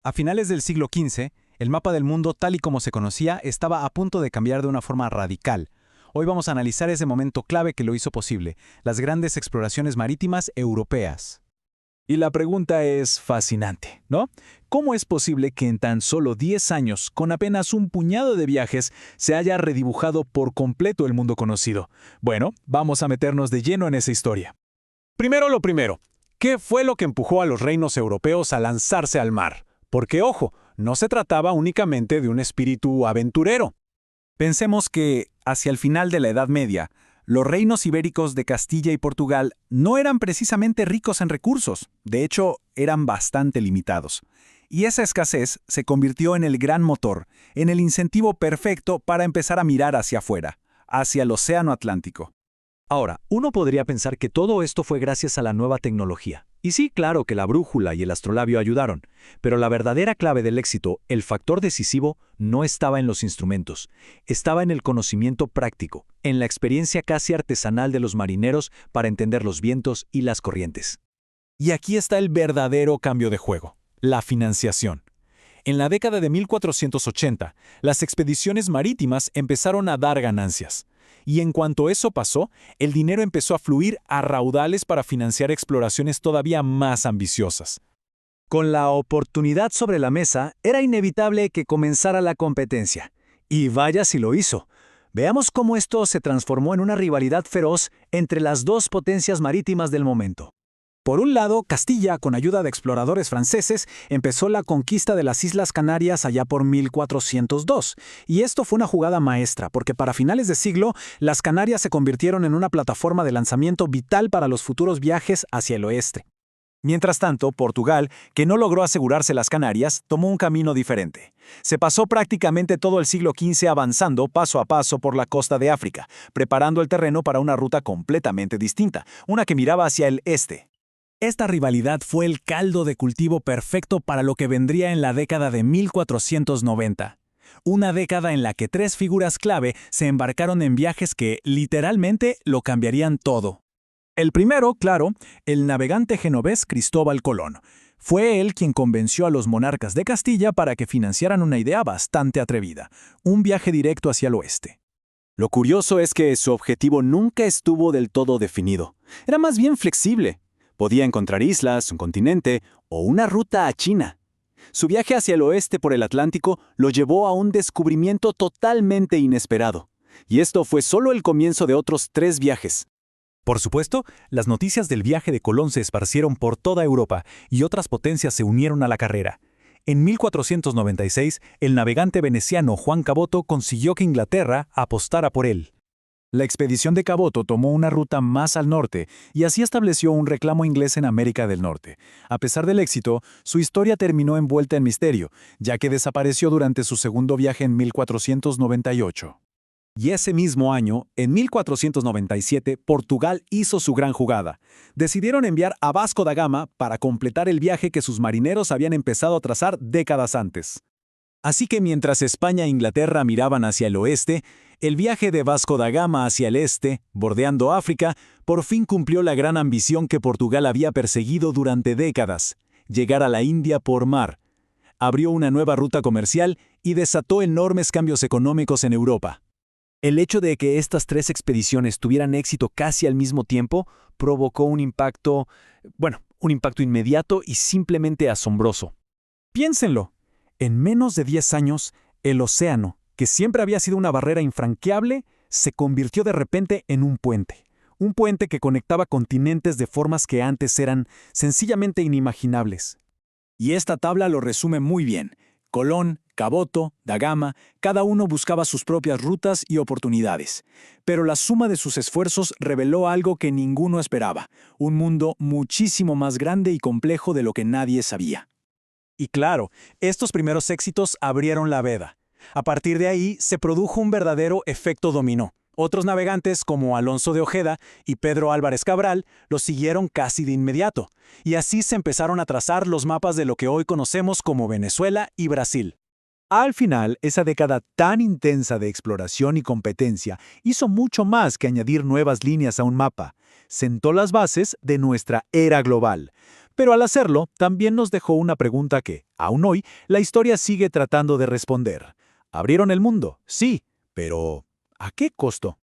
A finales del siglo XV, el mapa del mundo tal y como se conocía estaba a punto de cambiar de una forma radical. Hoy vamos a analizar ese momento clave que lo hizo posible, las grandes exploraciones marítimas europeas. Y la pregunta es fascinante, ¿no? ¿Cómo es posible que en tan solo 10 años, con apenas un puñado de viajes, se haya redibujado por completo el mundo conocido? Bueno, vamos a meternos de lleno en esa historia. Primero lo primero, ¿qué fue lo que empujó a los reinos europeos a lanzarse al mar? Porque, ojo, no se trataba únicamente de un espíritu aventurero. Pensemos que, hacia el final de la Edad Media, los reinos ibéricos de Castilla y Portugal no eran precisamente ricos en recursos, de hecho, eran bastante limitados. Y esa escasez se convirtió en el gran motor, en el incentivo perfecto para empezar a mirar hacia afuera, hacia el Océano Atlántico. Ahora, uno podría pensar que todo esto fue gracias a la nueva tecnología. Y sí, claro que la brújula y el astrolabio ayudaron, pero la verdadera clave del éxito, el factor decisivo, no estaba en los instrumentos, estaba en el conocimiento práctico, en la experiencia casi artesanal de los marineros para entender los vientos y las corrientes. Y aquí está el verdadero cambio de juego, la financiación. En la década de 1480, las expediciones marítimas empezaron a dar ganancias. Y en cuanto eso pasó, el dinero empezó a fluir a raudales para financiar exploraciones todavía más ambiciosas. Con la oportunidad sobre la mesa, era inevitable que comenzara la competencia. Y vaya si lo hizo. Veamos cómo esto se transformó en una rivalidad feroz entre las dos potencias marítimas del momento. Por un lado, Castilla, con ayuda de exploradores franceses, empezó la conquista de las Islas Canarias allá por 1402. Y esto fue una jugada maestra, porque para finales de siglo, las Canarias se convirtieron en una plataforma de lanzamiento vital para los futuros viajes hacia el oeste. Mientras tanto, Portugal, que no logró asegurarse las Canarias, tomó un camino diferente. Se pasó prácticamente todo el siglo XV avanzando paso a paso por la costa de África, preparando el terreno para una ruta completamente distinta, una que miraba hacia el este. Esta rivalidad fue el caldo de cultivo perfecto para lo que vendría en la década de 1490. Una década en la que tres figuras clave se embarcaron en viajes que, literalmente, lo cambiarían todo. El primero, claro, el navegante genovés Cristóbal Colón. Fue él quien convenció a los monarcas de Castilla para que financiaran una idea bastante atrevida, un viaje directo hacia el oeste. Lo curioso es que su objetivo nunca estuvo del todo definido. Era más bien flexible. Podía encontrar islas, un continente o una ruta a China. Su viaje hacia el oeste por el Atlántico lo llevó a un descubrimiento totalmente inesperado. Y esto fue solo el comienzo de otros 3 viajes. Por supuesto, las noticias del viaje de Colón se esparcieron por toda Europa y otras potencias se unieron a la carrera. En 1496, el navegante veneciano Juan Caboto consiguió que Inglaterra apostara por él. La expedición de Caboto tomó una ruta más al norte y así estableció un reclamo inglés en América del Norte. A pesar del éxito, su historia terminó envuelta en misterio, ya que desapareció durante su segundo viaje en 1498. Y ese mismo año, en 1497, Portugal hizo su gran jugada. Decidieron enviar a Vasco da Gama para completar el viaje que sus marineros habían empezado a trazar décadas antes. Así que mientras España e Inglaterra miraban hacia el oeste, el viaje de Vasco da Gama hacia el este, bordeando África, por fin cumplió la gran ambición que Portugal había perseguido durante décadas: llegar a la India por mar. Abrió una nueva ruta comercial y desató enormes cambios económicos en Europa. El hecho de que estas 3 expediciones tuvieran éxito casi al mismo tiempo provocó un impacto inmediato y simplemente asombroso. Piénsenlo. En menos de 10 años, el océano, que siempre había sido una barrera infranqueable, se convirtió de repente en un puente. Un puente que conectaba continentes de formas que antes eran sencillamente inimaginables. Y esta tabla lo resume muy bien. Colón, Caboto, da Gama, cada uno buscaba sus propias rutas y oportunidades. Pero la suma de sus esfuerzos reveló algo que ninguno esperaba: un mundo muchísimo más grande y complejo de lo que nadie sabía. Y claro, estos primeros éxitos abrieron la veda. A partir de ahí se produjo un verdadero efecto dominó. Otros navegantes como Alonso de Ojeda y Pedro Álvarez Cabral los siguieron casi de inmediato. Y así se empezaron a trazar los mapas de lo que hoy conocemos como Venezuela y Brasil. Al final, esa década tan intensa de exploración y competencia hizo mucho más que añadir nuevas líneas a un mapa. Sentó las bases de nuestra era global. Pero al hacerlo, también nos dejó una pregunta que, Aún hoy, la historia sigue tratando de responder. ¿Abrieron el mundo? Sí, pero ¿a qué costo?